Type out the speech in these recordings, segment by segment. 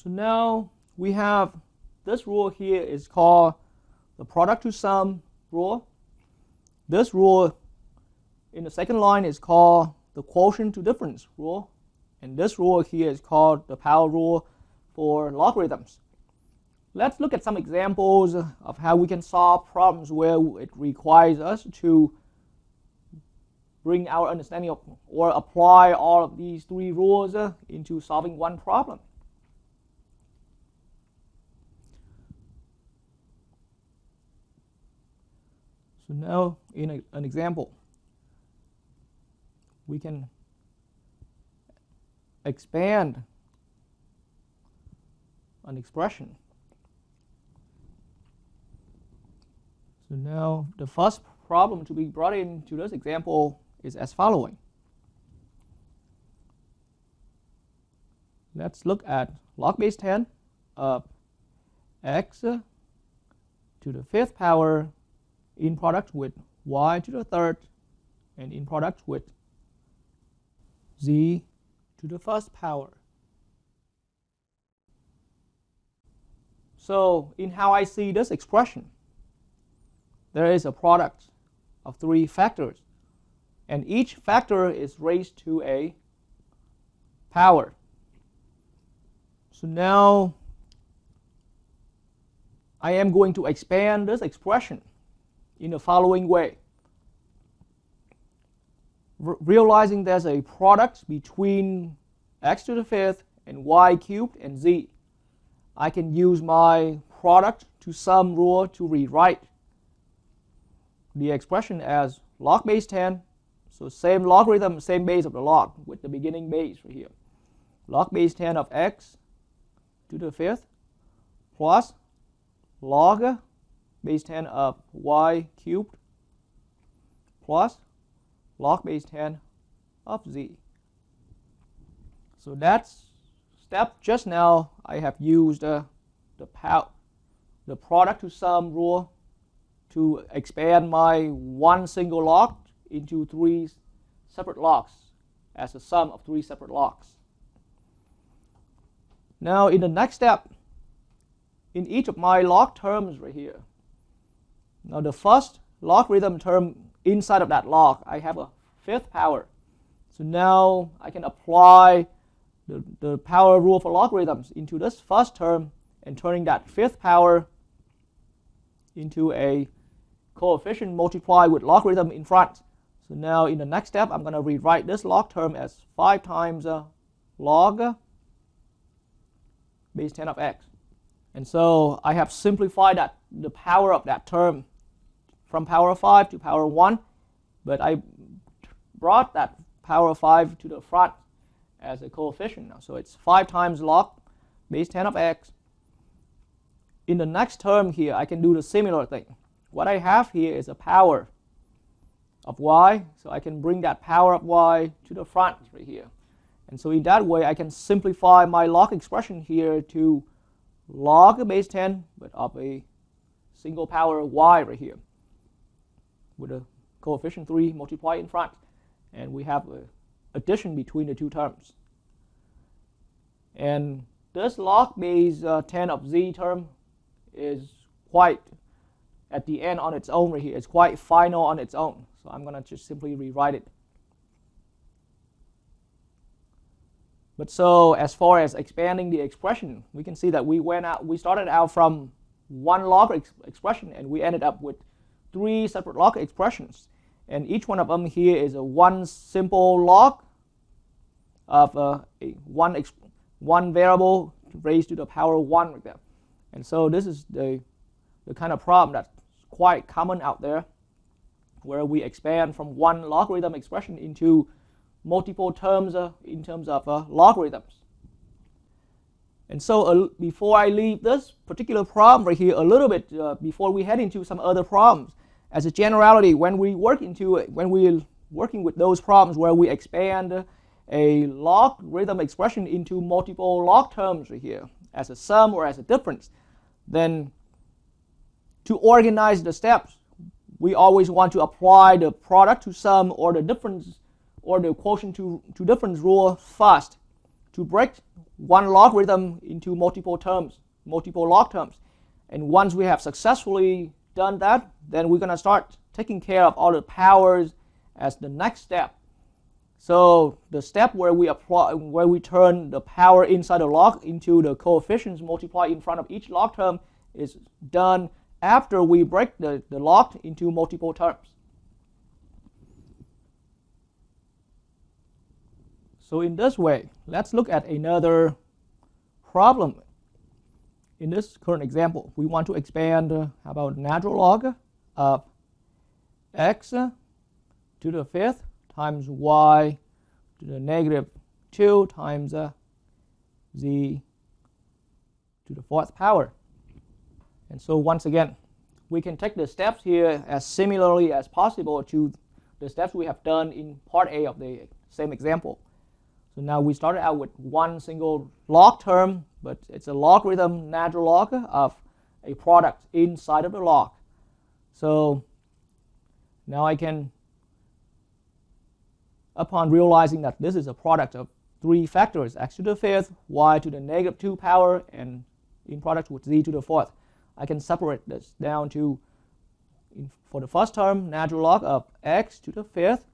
So now we have this rule here is called the product to sum rule. This rule in the second line is called the quotient to difference rule. And this rule here is called the power rule for logarithms. Let's look at some examples of how we can solve problems where it requires us to bring our understanding of or apply all of these three rules into solving one problem. So now in an example, we can expand an expression. So now the first problem to be brought into this example is as following. Let's look at log base 10 of x to the fifth power in product with y to the third and in product with z to the first power. So in how I see this expression, there is a product of three factors, and each factor is raised to a power. So now I am going to expand this expression in the following way. Realizing there's a product between x to the fifth and y cubed and z, I can use my product to sum rule to rewrite the expression as log base 10. So same logarithm, same base of the log with the beginning base right here. Log base 10 of x to the fifth plus log base 10 of y cubed plus log base 10 of z. So that's step just now. I have used the product to sum rule to expand my one single log into three separate logs as a sum of three separate logs. Now in the next step, in each of my log terms right here, now the first logarithm term inside of that log, I have a fifth power. So now I can apply the power rule for logarithms into this first term and turning that fifth power into a coefficient multiplied with logarithm in front. So now in the next step, I'm going to rewrite this log term as 5 times log base 10 of x. And so I have simplified the power of that term from power of 5 to power of 1, but I brought that power of 5 to the front as a coefficient now. So it's 5 times log base 10 of x. In the next term here, I can do the similar thing. What I have here is a power of y, so I can bring that power of y to the front right here. And so in that way, I can simplify my log expression here to log base 10, but of a single power y right here, with a coefficient 3 multiplied in front. And we have an addition between the two terms. And this log base 10 of z term is quite at the end on its own right here. It's quite final on its own. So I'm going to just simply rewrite it. But so as far as expanding the expression, we can see that we started out from one log expression and we ended up with 3 separate log expressions. And each one of them here is a one simple log of one variable raised to the power 1 right there. And so this is the kind of problem that's quite common out there, where we expand from one logarithm expression into multiple terms in terms of logarithms. And so before I leave this particular problem right here a little bit, before we head into some other problems, as a generality, when we're working with those problems where we expand a logarithm expression into multiple log terms right here as a sum or as a difference, then to organize the steps, we always want to apply the product to sum or the difference or the quotient to difference rule first to break one logarithm into multiple terms, multiple log terms. And once we have successfully done that, then we're going to start taking care of all the powers as the next step. So the step where we turn the power inside the log into the coefficients multiplied in front of each log term is done after we break the log into multiple terms. So in this way, let's look at another problem. In this current example, we want to expand how about natural log of x to the fifth times y to the negative 2 times z to the fourth power. And so once again, we can take the steps here as similarly as possible to the steps we have done in part A of the same example. So now we started out with one single log term, but it's a logarithm natural log of a product inside of the log. So now I can, upon realizing that this is a product of three factors, x to the fifth, y to the negative 2 power, and in product with z to the fourth, I can separate this down to, for the first term, natural log of x to the fifth.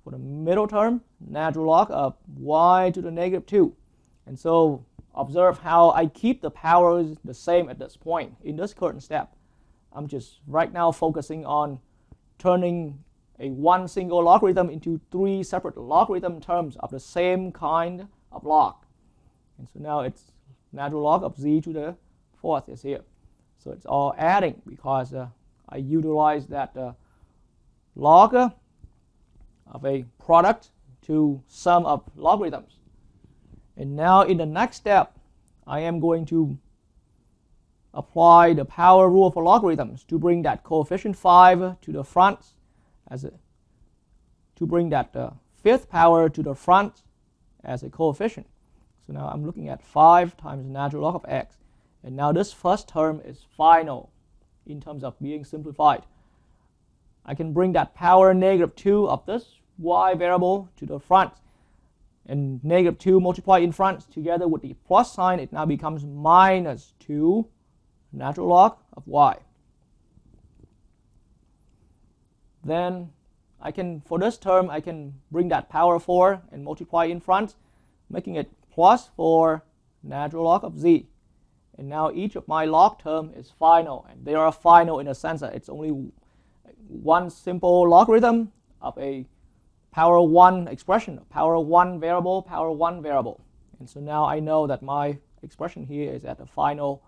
For the middle term, natural log of y to the negative 2. And so observe how I keep the powers the same at this point in this current step. I'm just right now focusing on turning a one single logarithm into three separate logarithm terms of the same kind of log. And so now it's natural log of z to the fourth is here. So it's all adding because I utilize that log of a product to sum up logarithms. And now in the next step, I am going to apply the power rule for logarithms to bring that coefficient 5 to the front, to bring that fifth power to the front as a coefficient. So now I'm looking at 5 times natural log of x. And now this first term is final in terms of being simplified. I can bring that power negative 2 of this y variable to the front. And negative 2 multiplied in front together with the plus sign, it now becomes minus 2 natural log of y. Then I can, for this term, I can bring that power 4 and multiply in front, making it plus 4 natural log of z. And now each of my log term is final, and they are final in a sense that it's only one simple logarithm of a power 1 expression, power 1 variable, power 1 variable. And so now I know that my expression here is at the final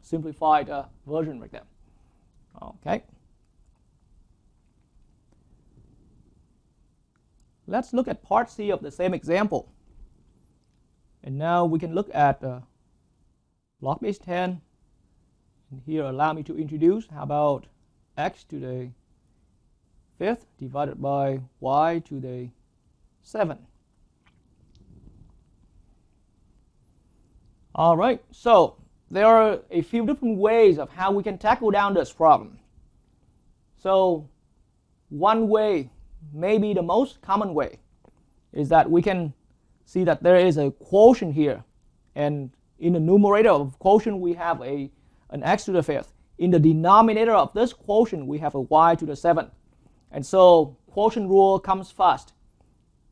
simplified version right there. Okay. Let's look at part C of the same example. And now we can look at log base 10. And here allow me to introduce, how about x to the fifth divided by y to the 7. All right, so there are a few different ways of how we can tackle down this problem. So one way, maybe the most common way, is that we can see that there is a quotient here, and in the numerator of quotient we have an x to the fifth. In the denominator of this quotient we have a y to the 7th. And so quotient rule comes first.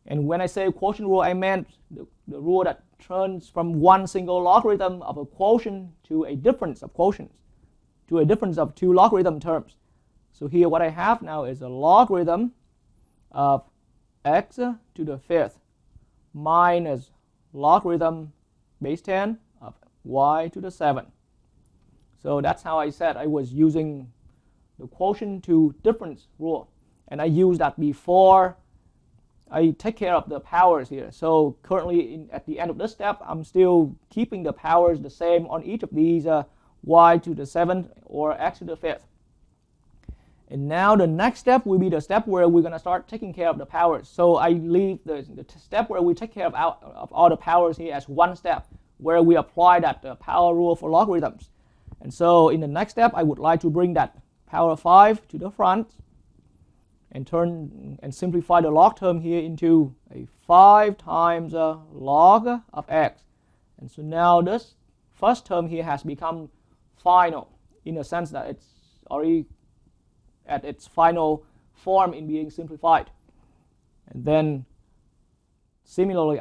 And when I say quotient rule, I meant the rule that turns from one single logarithm of a quotient to a difference of quotients, to a difference of two logarithm terms. So here what I have now is a logarithm of x to the fifth minus logarithm base 10 of y to the 7th. So that's how I said I was using the quotient to difference rule. And I use that before I take care of the powers here. So currently at the end of this step, I'm still keeping the powers the same on each of these y to the 7th or x to the 5th. And now the next step will be the step where we're going to start taking care of the powers. So I leave the step where we take care of all the powers here as one step, where we apply that power rule for logarithms. And so in the next step, I would like to bring that power 5 to the front. and simplify the log term here into a 5 times log of x. And so now this first term here has become final in a sense that it's already at its final form in being simplified. And then similarly,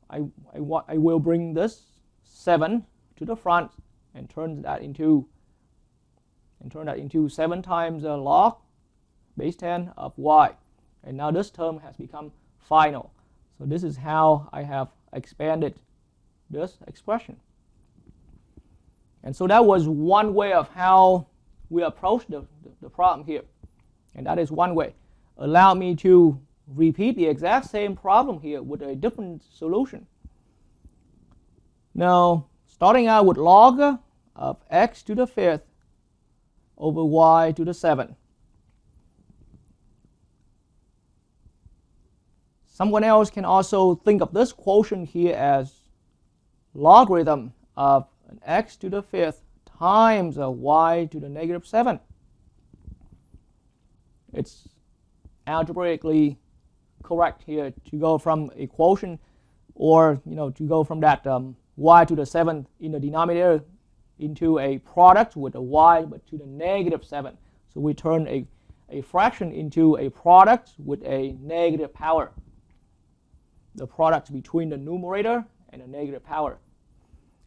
I will bring this 7 to the front and turn that into 7 times log base 10 of y. And now this term has become final. So this is how I have expanded this expression. And so that was one way of how we approach the problem here. And that is one way. Allow me to repeat the exact same problem here with a different solution. Now, starting out with log of x to the 5th over y to the 7th. Someone else can also think of this quotient here as logarithm of an x to the 5th times a y to the negative 7. It's algebraically correct here to go from a quotient, or to go from that y to the 7th in the denominator into a product with a y but to the negative 7. So we turn a fraction into a product with a negative power. The product between the numerator and the negative power.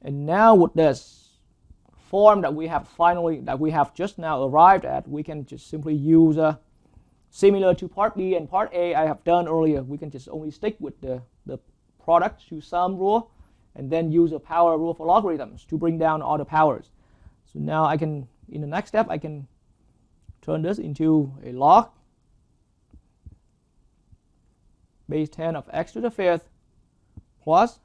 And now with this form that we have just now arrived at, we can just simply use similar to part B and part A I have done earlier. We can just only stick with the product to sum rule and then use a power rule for logarithms to bring down all the powers. So now I can, in the next step, I can turn this into a log base 10 of x to the 5th plus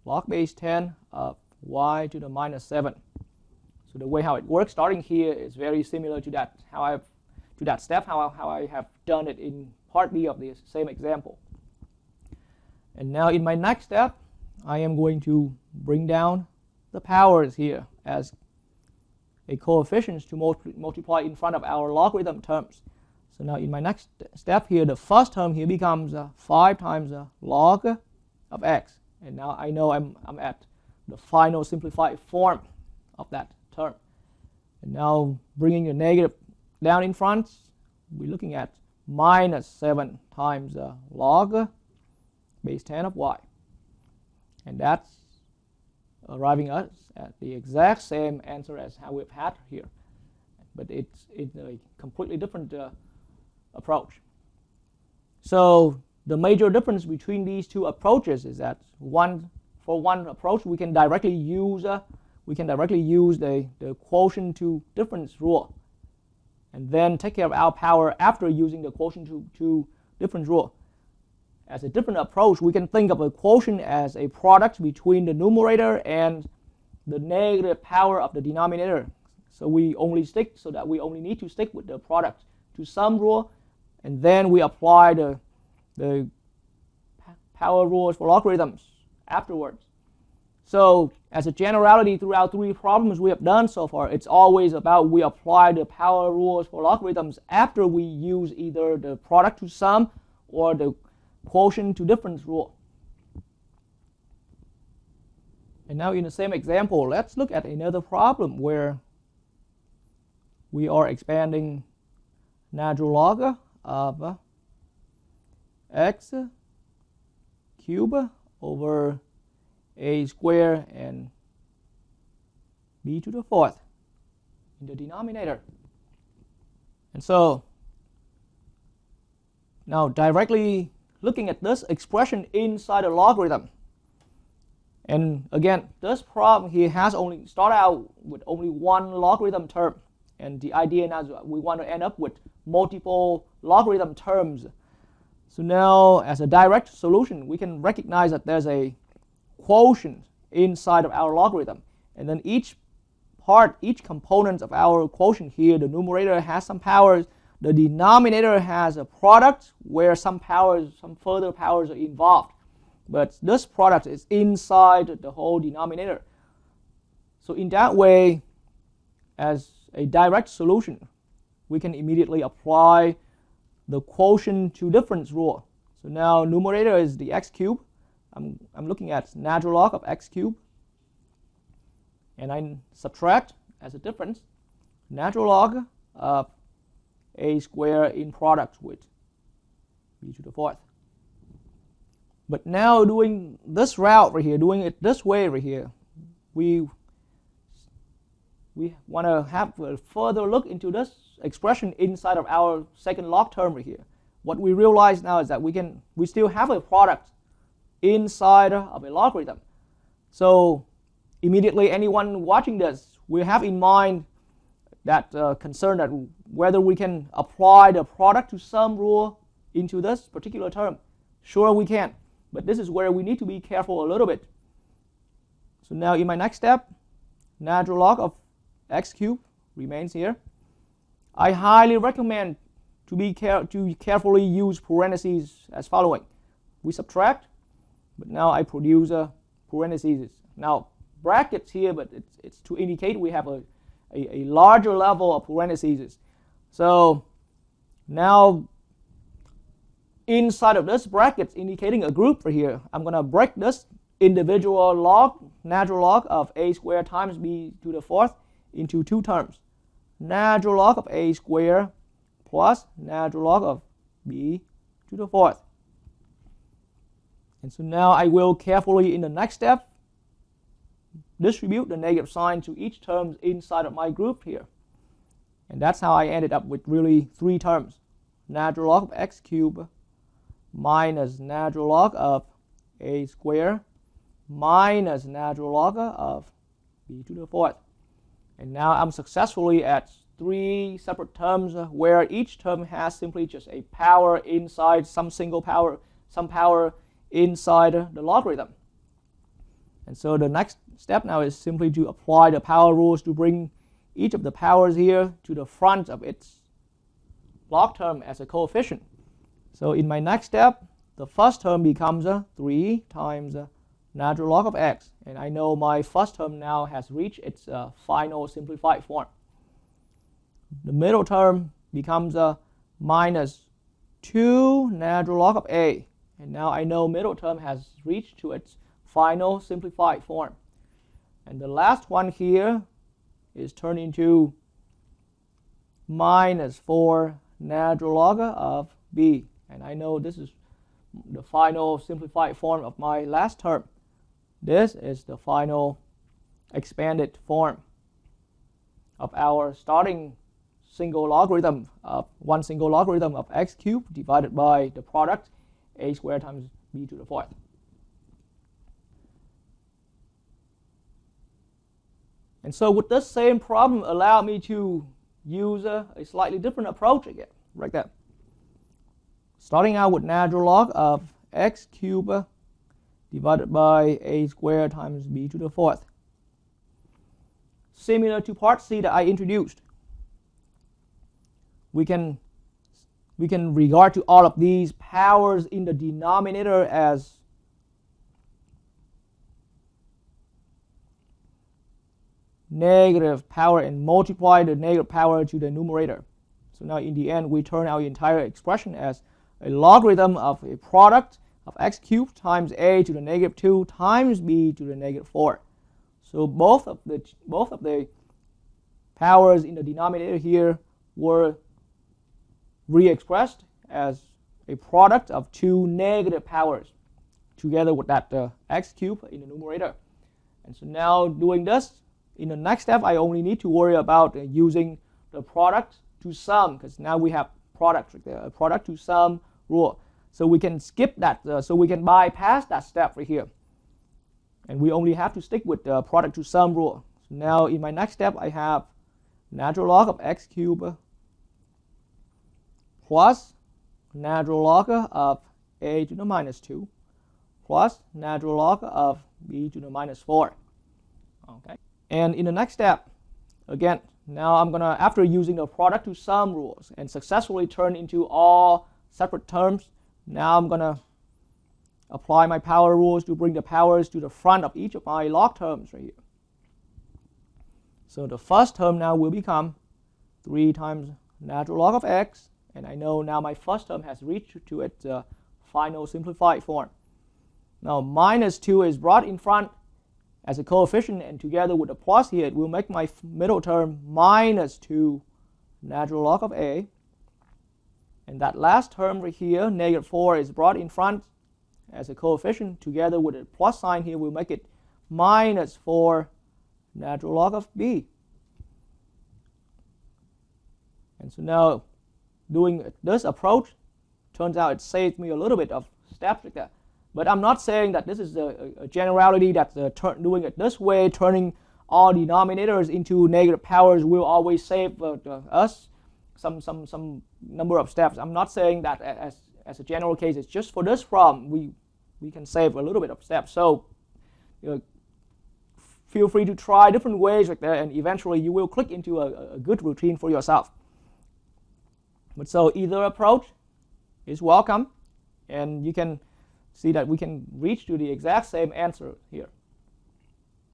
log base 10 of y to the minus 7. So the way how it works starting here is very similar to that how I have done it in part B of the same example. And now in my next step, I am going to bring down the powers here as a coefficients to multiply in front of our logarithm terms. So now in my next step here, the first term here becomes 5 times log of x. And now I know I'm at the final simplified form of that term. And now bringing the negative down in front, we're looking at minus 7 times log base 10 of y. And that's arriving us at the exact same answer as how we've had here. But it's a completely different approach. So the major difference between these two approaches is that for one approach we can directly use the quotient to difference rule, and then take care of our power after using the quotient to difference rule. As a different approach, we can think of a quotient as a product between the numerator and the negative power of the denominator. So we only need to stick with the product to sum rule, and then we apply the power rules for logarithms afterwards. So as a generality throughout 3 problems we have done so far, it's always about we apply the power rules for logarithms after we use either the product to sum or the quotient to difference rule. And now in the same example, let's look at another problem where we are expanding natural log of x cubed over a squared and b to the 4th in the denominator. And so now directly looking at this expression inside a logarithm. And again, this problem here has only started out with only one logarithm term. And the idea now is we want to end up with multiple logarithm terms. So now as a direct solution, we can recognize that there's a quotient inside of our logarithm. And then each component of our quotient here, the numerator has some powers, the denominator has a product where some further powers are involved. But this product is inside the whole denominator. So in that way, as a direct solution, we can immediately apply the quotient to difference rule. So now numerator is the x cubed. I'm looking at natural log of x cubed, and I subtract as a difference natural log of a squared in product with b to the fourth. But now doing this route right here, doing it this way right here, we want to have a further look into this expression inside of our second log term right here. What we realize now is that we still have a product inside of a logarithm. So immediately anyone watching this will have in mind that concern that whether we can apply the product to sum rule into this particular term. Sure we can, but this is where we need to be careful a little bit. So now in my next step, natural log of x cubed remains here. I highly recommend to carefully use parentheses as following. We subtract, but now I produce a parentheses. Now brackets here, but it's to indicate we have a larger level of parentheses. So now inside of this brackets indicating a group right here, I'm going to break this individual log, natural log of a squared times b to the fourth into two terms. Natural log of a squared plus natural log of b to the fourth. And so now I will carefully in the next step distribute the negative sign to each term inside of my group here. And that's how I ended up with really three terms. Natural log of x cubed minus natural log of a squared minus natural log of b to the fourth. And now I'm successfully at three separate terms where each term has simply just a power inside some power inside the logarithm. And so the next step now is simply to apply the power rules to bring each of the powers here to the front of its log term as a coefficient. So in my next step, the first term becomes 3 times natural log of x. And I know my first term now has reached its final simplified form. The middle term becomes minus 2 natural log of a. And now I know middle term has reached to its final simplified form. And the last one here is turned into minus 4 natural log of b. And I know this is the final simplified form of my last term. This is the final expanded form of our starting single logarithm of one single logarithm of x cubed divided by the product a squared times b to the fourth. And so with this same problem allow me to use a slightly different approach again, like that. Starting out with natural log of x cubed divided by a squared times b to the fourth. Similar to part C that I introduced, we can regard to all of these powers in the denominator as negative power and multiply the negative power to the numerator. So now in the end we turn our entire expression as a logarithm of a product of x cubed times a to the negative 2 times b to the negative 4. So both of the powers in the denominator here were re-expressed as a product of two negative powers together with that x cubed in the numerator. And so now doing this, in the next step I only need to worry about using the product to sum, because now we have product right there, a product to sum rule. So we can skip that, so we can bypass that step right here. And we only have to stick with the product to sum rule. So now in my next step I have natural log of x cubed plus natural log of a to the minus 2 plus natural log of b to the minus 4. Okay. And in the next step, again, now I'm going to, after using the product to sum rules and successfully turn into all separate terms, now I'm going to apply my power rules to bring the powers to the front of each of my log terms right here. So the first term now will become 3 times natural log of x, And I know now my first term has reached to its final simplified form. Now minus 2 is brought in front as a coefficient, and together with a plus here, it will make my middle term minus 2 natural log of a. And that last term right here, negative 4, is brought in front as a coefficient. Together with a plus sign here, we'll make it minus 4 natural log of b. And so now, doing this approach, turns out it saves me a little bit of steps like that. But I'm not saying that this is a generality that doing it this way, turning all denominators into negative powers, will always save us some number of steps. I'm not saying that as a general case. It's just for this problem we can save a little bit of steps. So feel free to try different ways like that, and eventually you will click into a good routine for yourself. But so either approach is welcome, and you can see that we can reach to the exact same answer here.